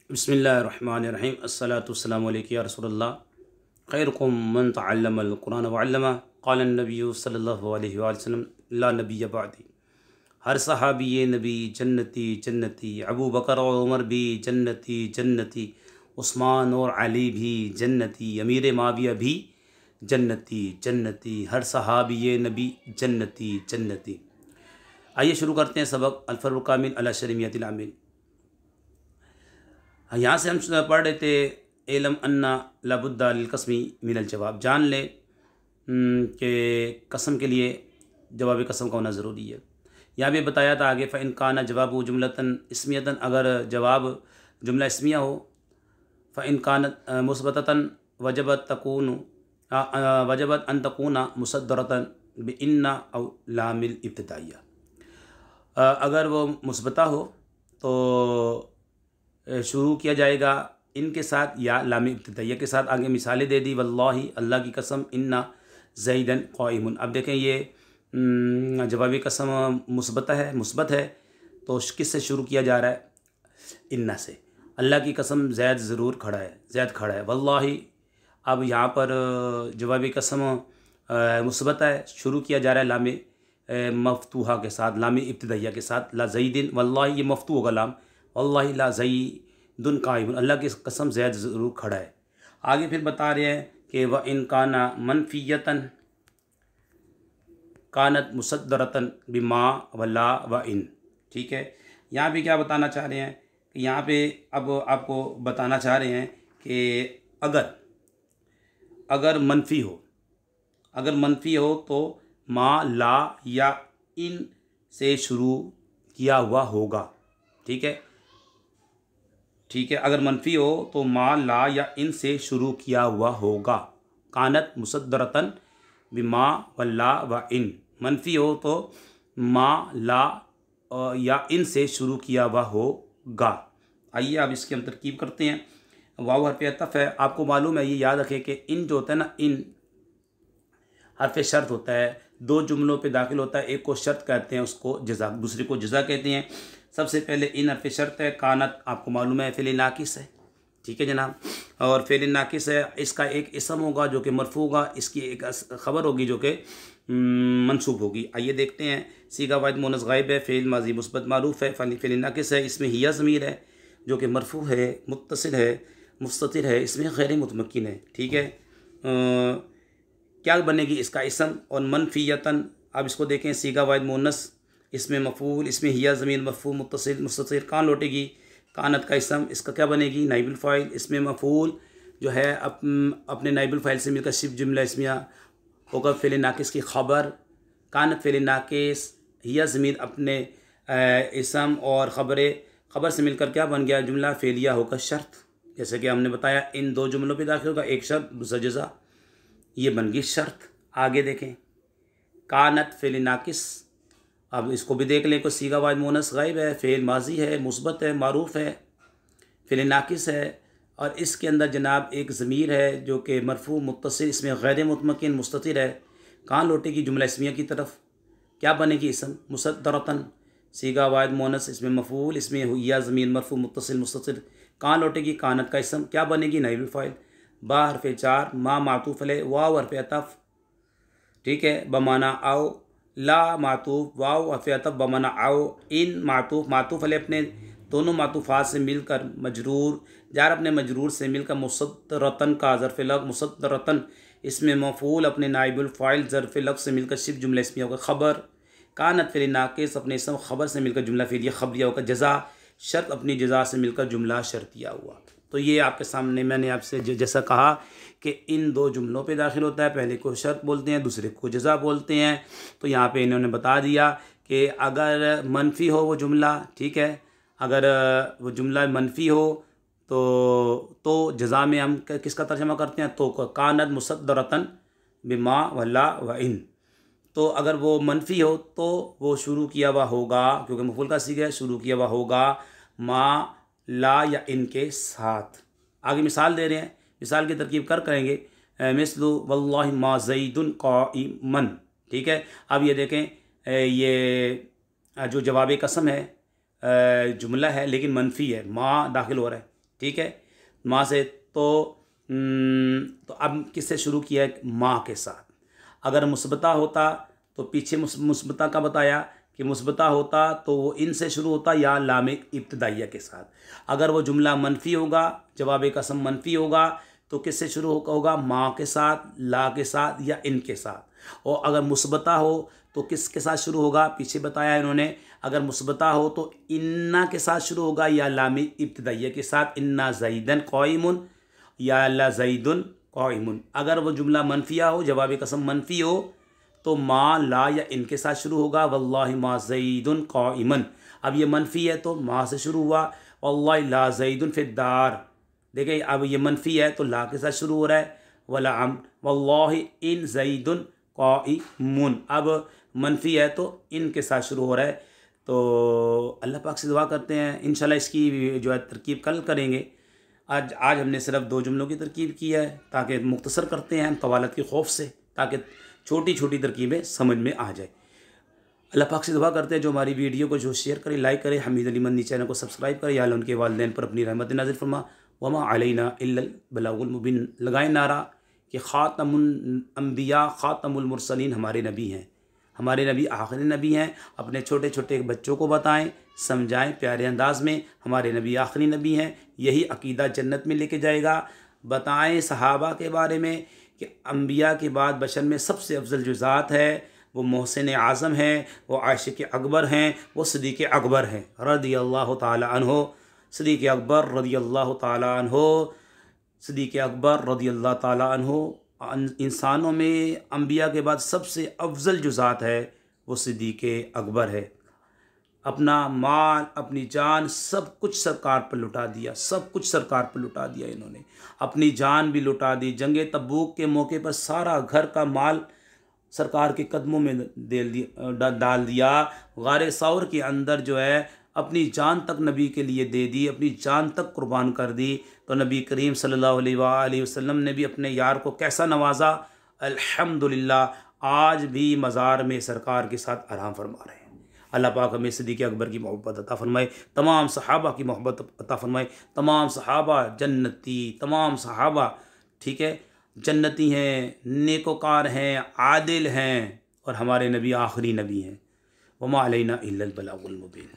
बिस्मिल्लाहिर्रहमानिर्रहीम अस्सलातु वस्सलामु अलैका या रसूलल्लाह खैरुकुम मन तअल्लमल कुरान व अल्लमा क़ाल नबी सल्लल्लाहु अलैहि वसल्लम ला नबिय्य बअदी। हर सहाबी नबी जन्नती जन्नती, अबू बकर और उमर भी जन्नती जन्नती, उस्मान और अली भी जन्नती, अमीर माविया भी जन्नती जन्नती, हर सहाबी नबी जन्नती जन्नती। आइए शुरू करते हैं सबक अल-फ़र्क़ुल कामिल अला शरीयतिल आमीन। यहाँ से हम पढ़ रहे थे एलम अन्ना लाबुद्दा लिल कसमी मिनल जवाब। जान ले कि कसम के लिए जवाब कसम का होना ज़रूरी है। यहाँ भी बताया था आगे फ़इन काना जवाब जुमलतन इसमियतन, अगर जवाब जुमला इसमिया हो, फ़इन कानत मुस्बतन वजबत तकून वजबत अन तकूना मुसद्दरतन बिन्ना औ लामिल इब्तिदाइया। अगर वो मुस्बता हो तो शुरू किया जाएगा इनके साथ या लाम इब्तिदाइया के साथ। आगे मिसालें दे दी, वल्लाही अल्लाह की कसम, इन्ना ज़ैदन क़ाइमुन। अब देखें ये जवाबी कसम मुस्बत है तो किस से शुरू किया जा रहा है? इन्ना से। अल्लाह की कसम ज़ैद ज़रूर खड़ा है, ज़ैद खड़ा है। वल्लाही अब यहाँ पर जवाबी कसम मुस्बत है, शुरू किया जा रहा है लाम मफ्तूहा के साथ, लाम इब्तिदाइया के साथ। ला ज़ैदिन वल्लाही, ये मफ्तू होगा लाम। वल्लाही ला ज़ैदुन क़ाइमुन, अल्लाह की कसम ज़ैद ज़रूर खड़ा है। आगे फिर बता रहे हैं कि व इन काना मनफियतन कानत मुसद्दरतन बिमा वला व इन। ठीक है, यहाँ भी क्या बताना चाह रहे हैं कि यहाँ पे अब आपको बताना चाह रहे हैं कि अगर मनफी हो तो मा ला या इन से शुरू किया हुआ होगा। ठीक है, अगर मनफी हो तो मा ला या इन से शुरू किया हुआ होगा। कानत मुसद्दरतन बिमा वल्ला व इन। मनफी हो तो मा ला या इन से शुरू किया हुआ होगा। आइए अब इसकी हम तरकीब करते हैं। वाव हर्फ अतफ़ है, आपको मालूम है, ये याद रखें कि इन जो होता है ना, इन हर्फ शर्त होता है, दो जुमलों पे दाखिल होता है। एक को शर्त कहते हैं, उसको जज़ा, दूसरे को जज़ा कहते हैं। सबसे पहले इन हर्फ शर्त है। कानत आपको मालूम है फ़िल नाकिस है। ठीक है जनाब, और फ़िल नाकिस है, इसका एक इसम होगा जो कि मरफू होगा, इसकी एक ख़बर होगी जो कि मंसूब होगी। आइए देखते हैं। सीगा वाहिद मुअन्नस गायब है, फ़िल माज़ी मुस्बत मारूफ़ है, फ़िल नाकिस है, इसमें हिया ज़मीर है जो कि मरफू है, मुत्तसिल है, मुस्ततिर है, इसमें गैर मुतमक्किन है। ठीक है, क्या बनेगी इसका इसम। और मनफियतन, अब इसको देखें, सीगा वाहिद मुअन्नस, इसमें मफूल, इसमें हिया ज़मीर, मरफू मुत्तसिल मुस्ततिर, कहाँ लौटेगी? कानत का इसम, इसका क्या बनेगी? नाइबुल फ़ाइल। इसमें मफूल जो है अपने नाइबुल फ़ाइल से मिलकर शिफ जुमला इसमिया होगा, फ़िल नाकिस की ख़बर। कानत फ़िल नाकिस, हिया ज़मीर अपने इसम और ख़बर से मिलकर क्या बन गया? जुमला फ़ेलिया होकर शर्त। जैसे कि हमने बताया इन दो जुमलों पे दाखिल होगा, एक शर्त दूसरा जज़ा, ये बन गई शर्त। आगे देखें, कानत फ़िल नाकिस, अब इसको भी देख लें। को सीगा वाहिद मुअन्नस गायब है, फ़ेल माजी है, मुस्बत है, मारूफ़ है, फ़िल नाकिस है, और इसके अंदर जनाब एक ज़मीर है जो कि मरफू मुत्तसिल, इसमें गैर मुतमक्किन मुस्ततिर है। कहाँ लौटेगी? जुमला इसमिया की तरफ। क्या बनेगी? इसम मुसद्दरतन, सीगा वाहिद मुअन्नस, इसमें मफूल, इसमें हुआ ज़मीर, मरफू मुत्तसिल मुस्ततिर, कहाँ लौटेगी? कानत का इसम। क्या बनेगी? नाइबुल फ़ाइल। बा हर्फ़ जार, मा मातूफ़ अलैह, वाव हर्फ़ अतफ़। ठीक है, बमाना आओ, ला मातूफ़, वाव हर्फ़ अतफ़ बमाना आओ, इन मातूफ़ अलैह अपने दोनों मातूफ़ात से मिलकर मजरूर, जार अपने मजरूर से मिलकर मुसद्दरतन का ज़र्फ़ लग, मुसद्दरतन इसमें मफ़ूल अपने नाइबुल फ़ाइल ज़र्फ़ लग से मिलकर शिफ जुमला इसमिया होगा। ख़बर कानत फ़िल नाकिस, अपने इसम ख़बर से मिलकर जुमला फ़िलिया ख़बरिया होगा। जज़ा शर्त अपनी जज़ा से मिलकर जुमला शर्तिया हुआ। तो ये आपके सामने मैंने आपसे जैसा कहा कि इन दो जुमलों पे दाखिल होता है, पहले को शर्त बोलते हैं, दूसरे को जज़ा बोलते हैं। तो यहाँ पे इन्होंने बता दिया कि अगर मनफी हो वो जुमला, ठीक है, अगर वो जुमला मनफी हो तो जज़ा में हम किसका तर्जमा करते हैं? तो कानत मुसद्दरतन बिमा वला व इन। तो अगर वो मनफी हो तो वो शुरू किया हुआ होगा, क्योंकि मफूल का सीगा है, शुरू किया हुआ होगा मा ला या इनके साथ। आगे मिसाल दे रहे हैं, मिसाल की तरकीब करेंगे। मिसलु वल्लाहि मा ज़ैदुन क़ाइमन। ठीक है, अब ये देखें, ये जो जवाब कसम है जुमला है लेकिन मनफी है, मा दाखिल हो रहा है। ठीक है, माँ से। तो अब किससे शुरू किया है? माँ के साथ। अगर मुस्बता होता तो पीछे मुस्बता का बताया कि मुस्बता होता तो वो इन से शुरू होता या लाम इब्तदाइया के साथ। अगर वो जुमला मनफ़ी होगा, जवाब कसम मनफ़ी होगा, तो किससे शुरू होगा? माँ के साथ, ला के साथ या इन के साथ। और अगर मुस्बता हो तो किसके साथ शुरू होगा? पीछे बताया इन्होंने, अगर मुस्बता हो तो इन्ना के साथ शुरू होगा या लाम इब्तदाइया के साथ, इन्ना ज़ैदन क़ाइमुन या अल्ला ज़ैदुन क़ाइमुन। अगर वो जुमला मनफिया हो, जवाब कसम मनफ़ी हो, तो माँ, ला या इनके साथ शुरू होगा, वल्लाहि मा ज़ैदुन क़ाइमन। अब ये मनफ़ी है तो माँ से शुरू हुआ, वल्लाहि ला ज़ैदुन फ़िद्दार। देखिए अब ये मनफ़ी है तो ला के साथ शुरू हो रहा है, वल्लाहि इन ज़ैदुन क़ाइमुन। अब मनफ़ी है तो इन के साथ शुरू हो रहा है। तो अल्लाह पाक से दुआ करते हैं, इंशाल्लाह इसकी जो है तरकीब कल करेंगे। आज हमने सिर्फ 2 जुमलों की तरकीब की है, ताकि मुख्तसर करते हैं हम तवालत के खौफ से, ताकि छोटी छोटी तरकीबें समझ में आ जाए। अल्लाह पाक से दुआ करते हैं जो हमारी वीडियो को जो शेयर करे, लाइक करे, हमीद अली मंदी चैनल को सब्सक्राइब करे, या अल्लाह उनके वालिदैन पर अपनी रहमत नाज़िल फरमा। वमा अलैना इल्लल बलागुल मुबीन। लगाए नारा कि ख़ातमुल अंबिया ख़ातमुल मुरसलीन हमारे नबी हैं, हमारे नबी आखिरी नबी हैं। अपने छोटे छोटे बच्चों को बताएं, समझाएं प्यारे अंदाज में, हमारे नबी आखिरी नबी हैं। यही अकीदा जन्नत में लेके जाएगा। बताएं सहाबा के बारे में कि अंबिया के बाद बशर में सबसे अफजल जो ज़ात है वो मोहसिन आज़म है, वो आशिक अकबर हैं, वो सिद्दीक़ अकबर हैं रज़ियल्लाहु ताला अन्हो। सिद्दीक़ अकबर रज़ियल्लाहु ताला अन्हो, सिद्दीक़ अकबर रज़ियल्लाहु ताला अन्हो। इंसानों में अंबिया के बाद सबसे अफजल जो ज़ात है वो सिद्दीक़ अकबर है। अपना माल, अपनी जान, सब कुछ सरकार पर लुटा दिया, सब कुछ सरकार पर लुटा दिया इन्होंने। अपनी जान भी लुटा दी। जंग तबूक के मौके पर सारा घर का माल सरकार के कदमों में डाल दिया। गारे सौर के अंदर जो है अपनी जान तक नबी के लिए दे दी, अपनी जान तक कुर्बान कर दी। तो नबी करीम सल्लल्लाहु अलैहि वसल्लम ने भी अपने यार को कैसा नवाजा। अल्हम्दुलिल्लाह आज भी मज़ार में सरकार के साथ आराम फरमा रहे हैं। अल्लाह पाक हमें सिद्दीक़ अकबर की मोहब्बत अता फरमाए, तमाम सहाबा की मोहब्बत अता फरमाए। तमाम सहाबा जन्नती, तमाम सहाबा ठीक है जन्नती हैं, नेकोकार हैं, आदिल हैं, और हमारे नबी आखिरी नबी हैं। वमा अलैना इल्लल बलागुल मुबीन।